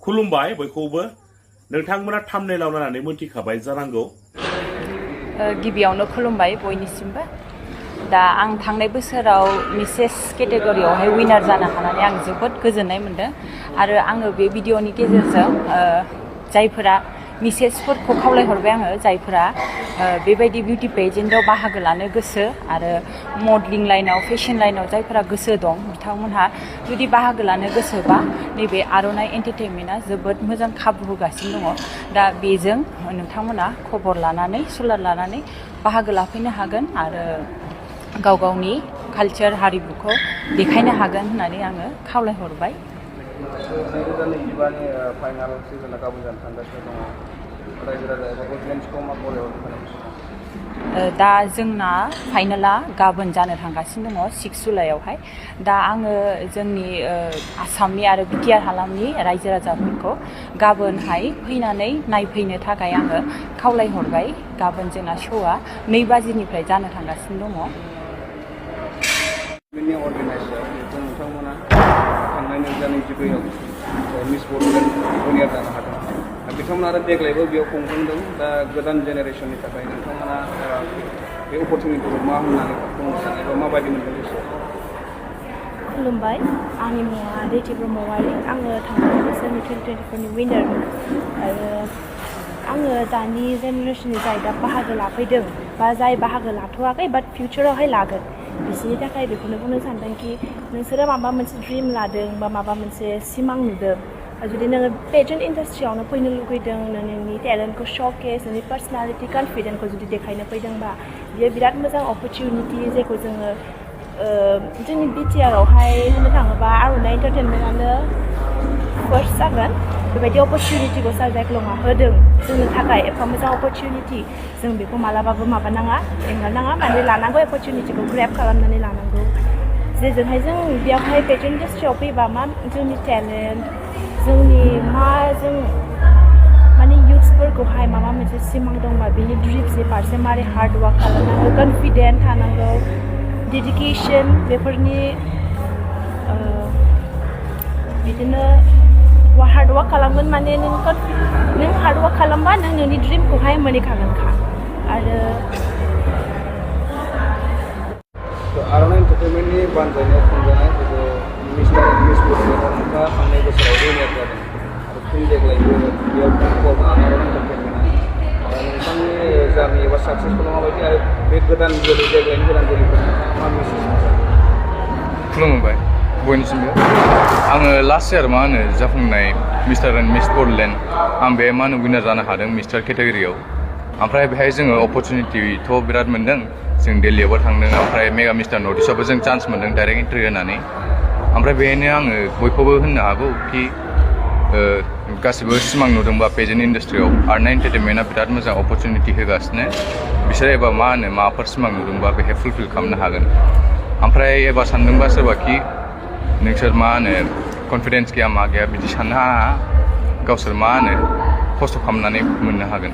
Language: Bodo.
खुलुमबाय बयखौबो नोंथांमोना थाम्बनेइलाव नायनानै मोनथिखाबाय जानांगौ। गिबियावनो खुलुमबाय बयनिसिमबो। दा आं थांनाय बोसोराव मिसेस केटेगरियावहाय विनार जानो हानानै आं जोबोद गोजोननाय मोनदों आरो आङो बे भिडिअनि गेजेरजों जायफोरा मिसेसफोरखौ खावलायहरबाय आङो जायफोरा बेबायदि बिउटि पेजेन्टआव बाहागो लानो गोसो आरो मडेलिं लाइनाव फेशन लाइनाव जायफोरा गोसो दं बिथांमोनहा जुदि बाहागो लानो गोसोबा नैबे आर'नाइ एन्टारटेनमेन्टआ जोबोद मोजां खाबु होगासिनो दङ। दा बेजों नोंथांमोना खबर लानानै सुलाद लानानै बाहागो लाफैनो हागोन आरो गाव गावनि कालचार हारिमुखौ देखायनो हागोन होननानै आङो खावलायहरबाय। दा जोंना फाइनाला गाबोन जानो थांगासिनो दङ 6 जुलाइआवहाय। दा आङो जोंनि आसामनि आरो बिटिआर हालामनि रायजो राजाफोरखौ गाबोनहाय फैनानै नायफैनो थाखाय आङो खावलायहरबाय। गाबोन जोंना श'आ 2 बाजिनिफ्राय जानो थांगासिनो दङ। मिस बड'लेण्ड विनार जानो हादों। बिथांमोना आरो देग्लायबो बेयाव खुंफुंदों। दा गोदान जेनेरेसननि थाखाय नोंथांमोना बे अपरचुनिटिखौ मा होननानै बुंनो सानो एबा माबायदि मोनदों गोसोआव? खुलुमबाय, आंनि मुङा दैथि ब्रह्मवारि। आङो थांनाय बोसोरनि 2024नि विनारमोन आरो आङो दानि जेनेरेसननि जाय दा बाहागो लाफैदों बा जाय बाहागो लाथ'वाखै बाट फिउचारावहाय लागोन बिसोरनि थाखाय बेखौनो बुंनो सानदों कि नोंसोरो माबा मोनसे ड्रिम लादों बा माबा मोनसे सिमां नुदों, जुदि नोङो पेजेन्ट इन्डास्ट्रियावनो फैनो लुगैदों, नोंनि टेलेन्टखौ श'केस, नोंनि पार्सनालिटि कनफिडेन्सखौ जुदि देखायनो फैदोंबा बियो बिराद मोजां अपरचुनिटि जायखौ जोङो जोंनि बिटिआरआवहाय होननो थाङोबा आर'नाइ एन्टारटेनमेन्टआनो फार्स्ट जागोन। बेबायदि अपरचुनिटिखौ सार जायख्लङा होदों जोंनो थाखाय एफा मोजां अपरचुनिटि, जों बेखौ मालाबाबो माबानाङा, एंगारनाङा, माने लानांगौ अपरचुनिटिखौ ग्रेब खालामनानै लानांगौ। जेजोंहाय जों बेयावहाय पेजेन्ट इन्डास्ट्रियाव फैबा मा जोंनि टेलेन्ट, जोंनि मा जों माने इउथ्सफोरखौहाय माबा मोनसे सिमां दंबा बिनि ड्रिम्सनि फारसे मारै हार्ड वार्क खालामनांगौ, कनफिडेन्ट थानांगौ, डेडिकेसन, बेफोरनि बिदिनो हार्ड वार्क खालामगोन माने नों हार्ड वार्क खालामबा नों नोंनि ड्रिमखौहाय मोनहैखागोनखा। आरो आर'नाइ एन्टारटेनमेन्टनि बानजायनायाव खुंजानाय मिस्टार एन्ड मिस बड'लेण्डआव नोंथाङा थांनाय बोसोराव विनार जादों आरो फिन देग्लायबो बेयाव आर'नाइ एन्टारटेनमेन्टआ नोंथांनि जारनि एबा साक्सेसफुल माबायदि आरो बे गोदान जोलै देग्लायनि गोदान जोलैफोरनो मा मेसेज होनो? खुलुमबाय बयनिसिमबो। आङो लास्ट इयार जाफुंनाय मिस्टार एन्ड मिस बड'लेण्ड आं बे विनार जानो हादों मिस्टार केटेगरियाव। ओमफ्राय बेहाय जोङो अपरचुनिटिथ' बिराद मोन्दों, जों दिल्लीयावबो थांदों, ओमफ्राय मेगा मिस्टार नर्थ इस्टआवबो जों चान्स मोन्दों डाइरेक्ट एन्ट्रि होनानै। ओमफ्राय बेहायनो आङो बयखौबो होननो हागौ कि गासिबो सिमां नुदोंबा पेजेन्ट इन्डास्ट्रियाव आर'नाइ एन्टारटेनमेन्टआ बिराद मोजां अपरचुनिटि होगासिनो। बिसोर एबा माबाफोर सिमां नुदोंबा बेहाय फुलफिल खालामनो हागोन। ओमफ्राय एबा सानदोंबा सोरबा कि नोंसोर कनफिडेन्स गैया मा गैया बिदि साननो हाया, गावसोर खस्थ' खालामनानै मोननो हागोन।